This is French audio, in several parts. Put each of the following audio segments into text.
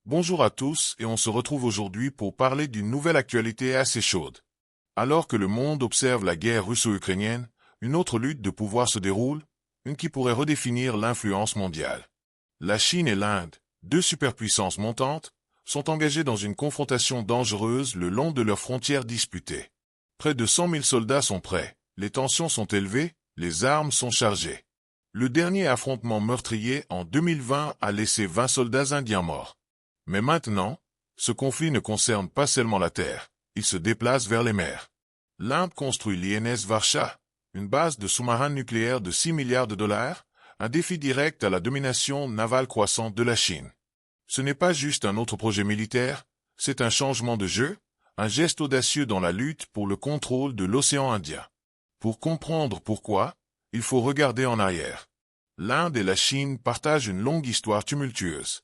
Bonjour à tous et on se retrouve aujourd'hui pour parler d'une nouvelle actualité assez chaude. Alors que le monde observe la guerre russo-ukrainienne, une autre lutte de pouvoir se déroule, une qui pourrait redéfinir l'influence mondiale. La Chine et l'Inde, deux superpuissances montantes, sont engagées dans une confrontation dangereuse le long de leurs frontières disputées. Près de 100 000 soldats sont prêts, les tensions sont élevées, les armes sont chargées. Le dernier affrontement meurtrier en 2020 a laissé 20 soldats indiens morts. Mais maintenant, ce conflit ne concerne pas seulement la terre, il se déplace vers les mers. L'Inde construit l'INS Varsha, une base de sous-marins nucléaires de 6 milliards de dollars, un défi direct à la domination navale croissante de la Chine. Ce n'est pas juste un autre projet militaire, c'est un changement de jeu, un geste audacieux dans la lutte pour le contrôle de l'océan Indien. Pour comprendre pourquoi, il faut regarder en arrière. L'Inde et la Chine partagent une longue histoire tumultueuse.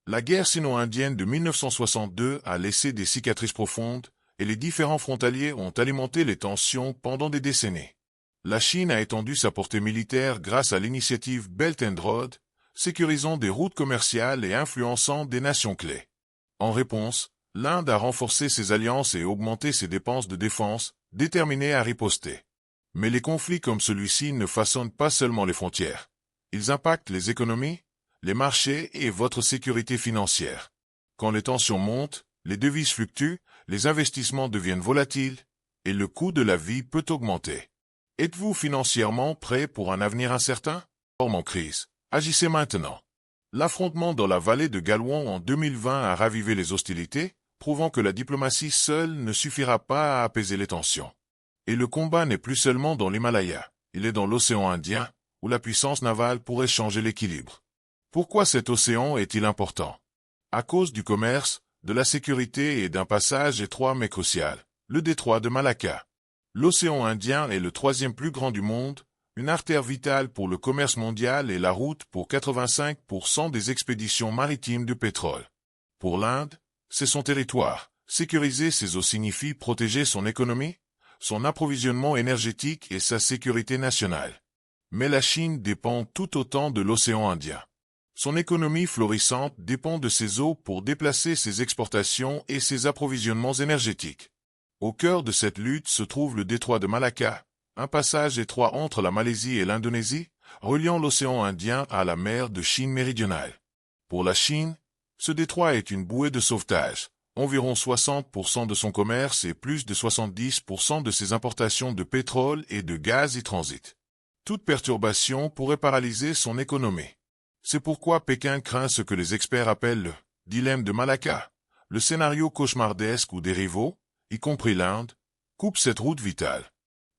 La guerre sino-indienne de 1962 a laissé des cicatrices profondes, et les différents frontaliers ont alimenté les tensions pendant des décennies. La Chine a étendu sa portée militaire grâce à l'initiative Belt and Road, sécurisant des routes commerciales et influençant des nations clés. En réponse, l'Inde a renforcé ses alliances et augmenté ses dépenses de défense, déterminée à riposter. Mais les conflits comme celui-ci ne façonnent pas seulement les frontières. Ils impactent les économies, les marchés et votre sécurité financière. Quand les tensions montent, les devises fluctuent, les investissements deviennent volatiles, et le coût de la vie peut augmenter. Êtes-vous financièrement prêt pour un avenir incertain? Forme en crise. Agissez maintenant. L'affrontement dans la vallée de Galwan en 2020 a ravivé les hostilités, prouvant que la diplomatie seule ne suffira pas à apaiser les tensions. Et le combat n'est plus seulement dans l'Himalaya, il est dans l'océan Indien, où la puissance navale pourrait changer l'équilibre. Pourquoi cet océan est-il important? À cause du commerce, de la sécurité et d'un passage étroit mais crucial, le détroit de Malacca. L'océan Indien est le troisième plus grand du monde, une artère vitale pour le commerce mondial et la route pour 85% des expéditions maritimes de pétrole. Pour l'Inde, c'est son territoire. Sécuriser ses eaux signifie protéger son économie, son approvisionnement énergétique et sa sécurité nationale. Mais la Chine dépend tout autant de l'océan Indien. Son économie florissante dépend de ses eaux pour déplacer ses exportations et ses approvisionnements énergétiques. Au cœur de cette lutte se trouve le détroit de Malacca, un passage étroit entre la Malaisie et l'Indonésie, reliant l'océan Indien à la mer de Chine méridionale. Pour la Chine, ce détroit est une bouée de sauvetage. Environ 60% de son commerce et plus de 70% de ses importations de pétrole et de gaz y transitent. Toute perturbation pourrait paralyser son économie. C'est pourquoi Pékin craint ce que les experts appellent le dilemme de Malacca. Le scénario cauchemardesque où des rivaux, y compris l'Inde, coupent cette route vitale.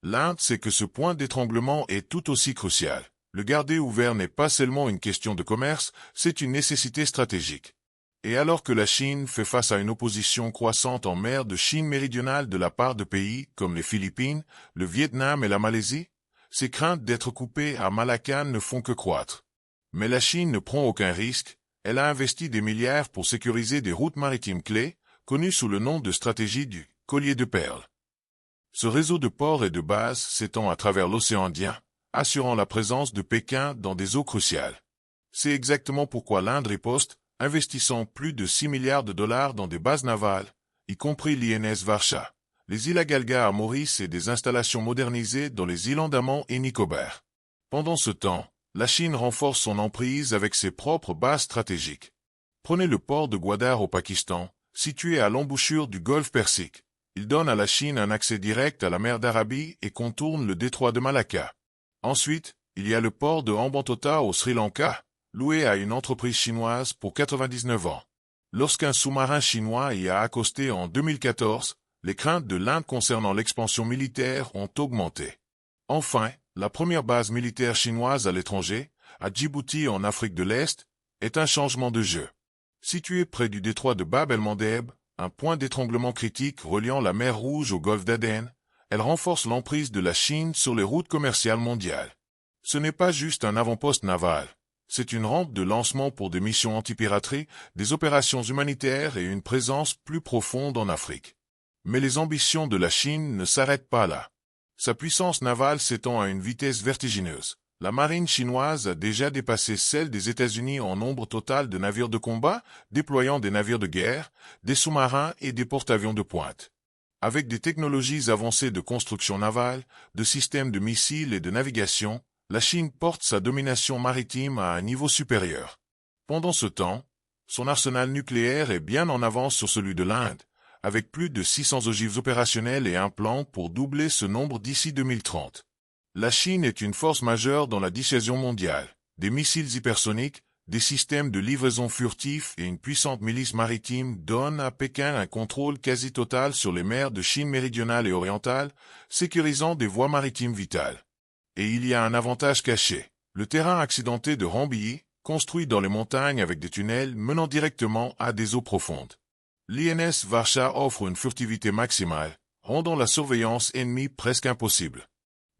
L'Inde sait que ce point d'étranglement est tout aussi crucial. Le garder ouvert n'est pas seulement une question de commerce, c'est une nécessité stratégique. Et alors que la Chine fait face à une opposition croissante en mer de Chine méridionale de la part de pays comme les Philippines, le Vietnam et la Malaisie, ces craintes d'être coupées à Malacca ne font que croître. Mais la Chine ne prend aucun risque, elle a investi des milliards pour sécuriser des routes maritimes clés, connues sous le nom de stratégie du collier de perles. Ce réseau de ports et de bases s'étend à travers l'océan Indien, assurant la présence de Pékin dans des eaux cruciales. C'est exactement pourquoi l'Inde riposte, investissant plus de 6 milliards de dollars dans des bases navales, y compris l'INS Varsha, les îles Agalga à Maurice et des installations modernisées dans les îles Andaman et Nicobar. Pendant ce temps, la Chine renforce son emprise avec ses propres bases stratégiques. Prenez le port de Gwadar au Pakistan, situé à l'embouchure du golfe Persique. Il donne à la Chine un accès direct à la mer d'Arabie et contourne le détroit de Malacca. Ensuite, il y a le port de Hambantota au Sri Lanka, loué à une entreprise chinoise pour 99 ans. Lorsqu'un sous-marin chinois y a accosté en 2014, les craintes de l'Inde concernant l'expansion militaire ont augmenté. Enfin, la première base militaire chinoise à l'étranger, à Djibouti en Afrique de l'Est, est un changement de jeu. Située près du détroit de Bab el-Mandeb, un point d'étranglement critique reliant la mer Rouge au golfe d'Aden, elle renforce l'emprise de la Chine sur les routes commerciales mondiales. Ce n'est pas juste un avant-poste naval, c'est une rampe de lancement pour des missions anti-piraterie, des opérations humanitaires et une présence plus profonde en Afrique. Mais les ambitions de la Chine ne s'arrêtent pas là. Sa puissance navale s'étend à une vitesse vertigineuse. La marine chinoise a déjà dépassé celle des États-Unis en nombre total de navires de combat, déployant des navires de guerre, des sous-marins et des porte-avions de pointe. Avec des technologies avancées de construction navale, de systèmes de missiles et de navigation, la Chine porte sa domination maritime à un niveau supérieur. Pendant ce temps, son arsenal nucléaire est bien en avance sur celui de l'Inde, avec plus de 600 ogives opérationnelles et un plan pour doubler ce nombre d'ici 2030. La Chine est une force majeure dans la dissuasion mondiale. Des missiles hypersoniques, des systèmes de livraison furtifs et une puissante milice maritime donnent à Pékin un contrôle quasi total sur les mers de Chine méridionale et orientale, sécurisant des voies maritimes vitales. Et il y a un avantage caché. Le terrain accidenté de Rambyi, construit dans les montagnes avec des tunnels menant directement à des eaux profondes. L'INS Varsha offre une furtivité maximale, rendant la surveillance ennemie presque impossible.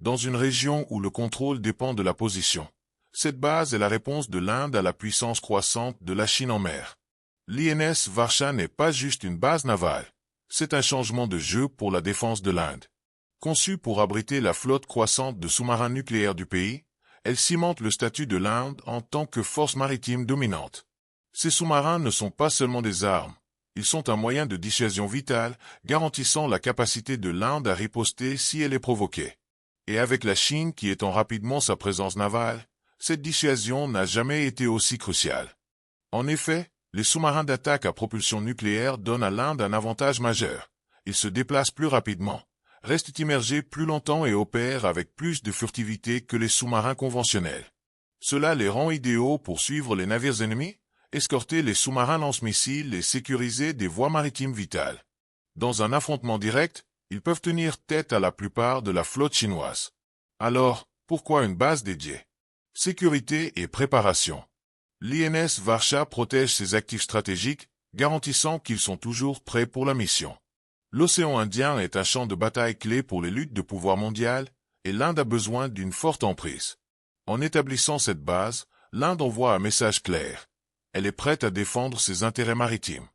Dans une région où le contrôle dépend de la position, cette base est la réponse de l'Inde à la puissance croissante de la Chine en mer. L'INS Varsha n'est pas juste une base navale, c'est un changement de jeu pour la défense de l'Inde. Conçue pour abriter la flotte croissante de sous-marins nucléaires du pays, elle cimente le statut de l'Inde en tant que force maritime dominante. Ces sous-marins ne sont pas seulement des armes, ils sont un moyen de dissuasion vital, garantissant la capacité de l'Inde à riposter si elle est provoquée. Et avec la Chine qui étend rapidement sa présence navale, cette dissuasion n'a jamais été aussi cruciale. En effet, les sous-marins d'attaque à propulsion nucléaire donnent à l'Inde un avantage majeur. Ils se déplacent plus rapidement, restent immergés plus longtemps et opèrent avec plus de furtivité que les sous-marins conventionnels. Cela les rend idéaux pour suivre les navires ennemis, escorter les sous-marins lance-missiles et sécuriser des voies maritimes vitales. Dans un affrontement direct, ils peuvent tenir tête à la plupart de la flotte chinoise. Alors, pourquoi une base dédiée? Sécurité et préparation. L'INS Varsha protège ses actifs stratégiques, garantissant qu'ils sont toujours prêts pour la mission. L'océan Indien est un champ de bataille clé pour les luttes de pouvoir mondial, et l'Inde a besoin d'une forte emprise. En établissant cette base, l'Inde envoie un message clair. Elle est prête à défendre ses intérêts maritimes.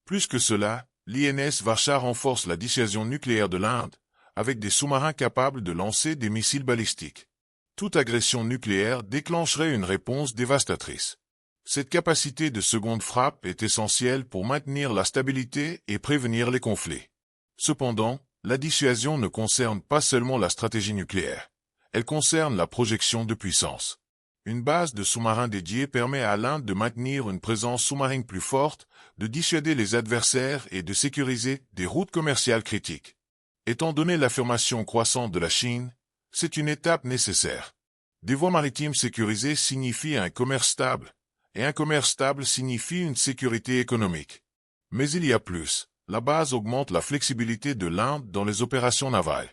Plus que cela, l'INS Varsha renforce la dissuasion nucléaire de l'Inde, avec des sous-marins capables de lancer des missiles balistiques. Toute agression nucléaire déclencherait une réponse dévastatrice. Cette capacité de seconde frappe est essentielle pour maintenir la stabilité et prévenir les conflits. Cependant, la dissuasion ne concerne pas seulement la stratégie nucléaire. Elle concerne la projection de puissance. Une base de sous-marins dédiée permet à l'Inde de maintenir une présence sous-marine plus forte, de dissuader les adversaires et de sécuriser des routes commerciales critiques. Étant donné l'affirmation croissante de la Chine, c'est une étape nécessaire. Des voies maritimes sécurisées signifient un commerce stable, et un commerce stable signifie une sécurité économique. Mais il y a plus. La base augmente la flexibilité de l'Inde dans les opérations navales.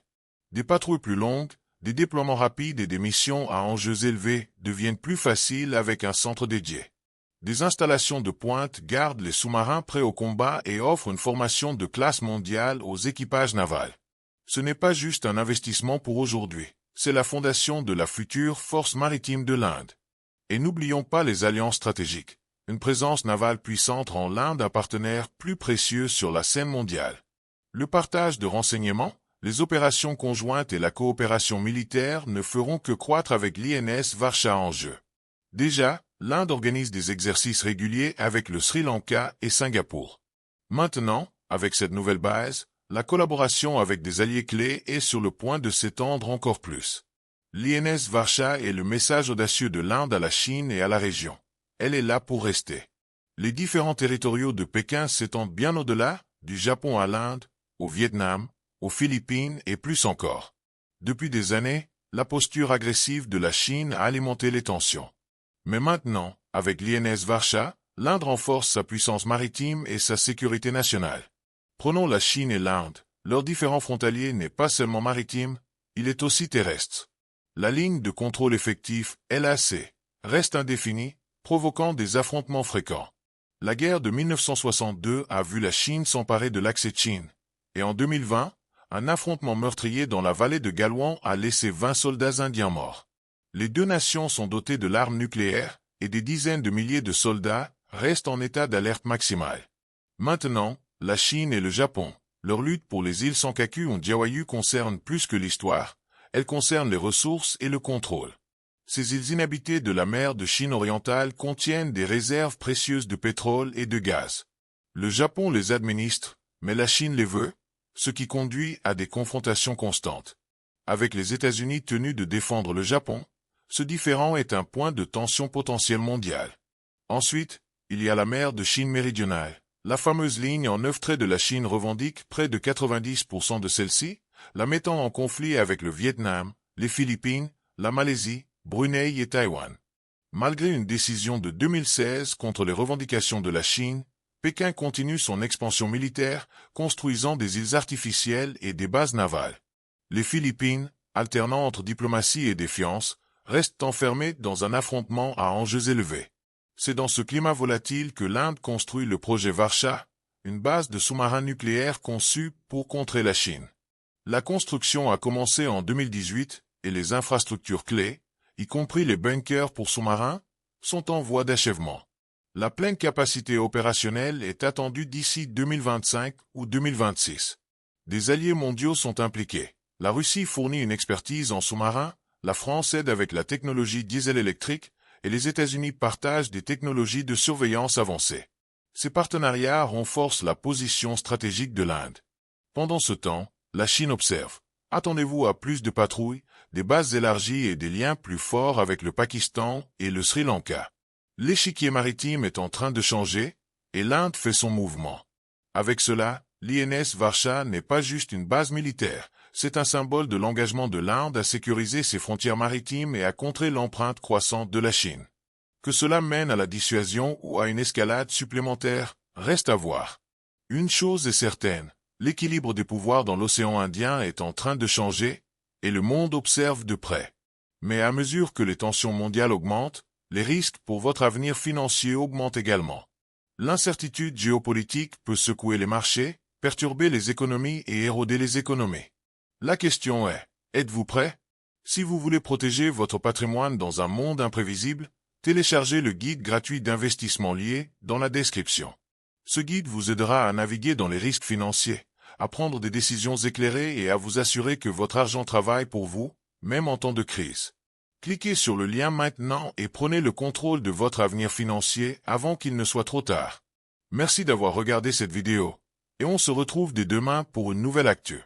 Des patrouilles plus longues, des déploiements rapides et des missions à enjeux élevés deviennent plus faciles avec un centre dédié. Des installations de pointe gardent les sous-marins prêts au combat et offrent une formation de classe mondiale aux équipages navals. Ce n'est pas juste un investissement pour aujourd'hui, c'est la fondation de la future force maritime de l'Inde. Et n'oublions pas les alliances stratégiques. Une présence navale puissante rend l'Inde un partenaire plus précieux sur la scène mondiale. Le partage de renseignements, les opérations conjointes et la coopération militaire ne feront que croître avec l'INS Varsha en jeu. Déjà, l'Inde organise des exercices réguliers avec le Sri Lanka et Singapour. Maintenant, avec cette nouvelle base, la collaboration avec des alliés clés est sur le point de s'étendre encore plus. L'INS Varsha est le message audacieux de l'Inde à la Chine et à la région. Elle est là pour rester. Les différents territoriaux de Pékin s'étendent bien au-delà, du Japon à l'Inde, au Vietnam, aux Philippines et plus encore. Depuis des années, la posture agressive de la Chine a alimenté les tensions. Mais maintenant, avec l'INS Varsha, l'Inde renforce sa puissance maritime et sa sécurité nationale. Prenons la Chine et l'Inde. Leur différend frontalier n'est pas seulement maritime, il est aussi terrestre. La ligne de contrôle effectif, LAC, reste indéfinie, provoquant des affrontements fréquents. La guerre de 1962 a vu la Chine s'emparer de l'axe Chine, et en 2020, un affrontement meurtrier dans la vallée de Galwan a laissé 20 soldats indiens morts. Les deux nations sont dotées de l'arme nucléaire, et des dizaines de milliers de soldats restent en état d'alerte maximale. Maintenant, la Chine et le Japon, leur lutte pour les îles Senkaku ou Diaoyu concerne plus que l'histoire, elle concerne les ressources et le contrôle. Ces îles inhabitées de la mer de Chine orientale contiennent des réserves précieuses de pétrole et de gaz. Le Japon les administre, mais la Chine les veut, ce qui conduit à des confrontations constantes. Avec les États-Unis tenus de défendre le Japon, ce différend est un point de tension potentiel mondial. Ensuite, il y a la mer de Chine méridionale. La fameuse ligne en 9 traits de la Chine revendique près de 90% de celle-ci, la mettant en conflit avec le Vietnam, les Philippines, la Malaisie, Brunei et Taïwan. Malgré une décision de 2016 contre les revendications de la Chine, Pékin continue son expansion militaire, construisant des îles artificielles et des bases navales. Les Philippines, alternant entre diplomatie et défiance, restent enfermées dans un affrontement à enjeux élevés. C'est dans ce climat volatile que l'Inde construit le projet Varsha, une base de sous-marins nucléaires conçue pour contrer la Chine. La construction a commencé en 2018 et les infrastructures clés, y compris les bunkers pour sous-marins, sont en voie d'achèvement. La pleine capacité opérationnelle est attendue d'ici 2025 ou 2026. Des alliés mondiaux sont impliqués. La Russie fournit une expertise en sous-marins, la France aide avec la technologie diesel électrique, et les États-Unis partagent des technologies de surveillance avancées. Ces partenariats renforcent la position stratégique de l'Inde. Pendant ce temps, la Chine observe. Attendez-vous à plus de patrouilles, des bases élargies et des liens plus forts avec le Pakistan et le Sri Lanka. L'échiquier maritime est en train de changer, et l'Inde fait son mouvement. Avec cela, l'INS Varsha n'est pas juste une base militaire, c'est un symbole de l'engagement de l'Inde à sécuriser ses frontières maritimes et à contrer l'empreinte croissante de la Chine. Que cela mène à la dissuasion ou à une escalade supplémentaire, reste à voir. Une chose est certaine, l'équilibre des pouvoirs dans l'océan Indien est en train de changer, et le monde observe de près. Mais à mesure que les tensions mondiales augmentent, les risques pour votre avenir financier augmentent également. L'incertitude géopolitique peut secouer les marchés, perturber les économies et éroder les économies. La question est, êtes-vous prêt? Si vous voulez protéger votre patrimoine dans un monde imprévisible, téléchargez le guide gratuit d'investissement lié dans la description. Ce guide vous aidera à naviguer dans les risques financiers, à prendre des décisions éclairées et à vous assurer que votre argent travaille pour vous, même en temps de crise. Cliquez sur le lien maintenant et prenez le contrôle de votre avenir financier avant qu'il ne soit trop tard. Merci d'avoir regardé cette vidéo, et on se retrouve dès demain pour une nouvelle actu.